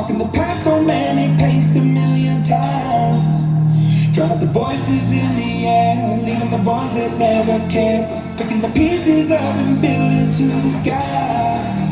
Walking the path so many paced a million times. Drown out the voices in the air, leaving the ones that never care. Picking the pieces up and building to the sky.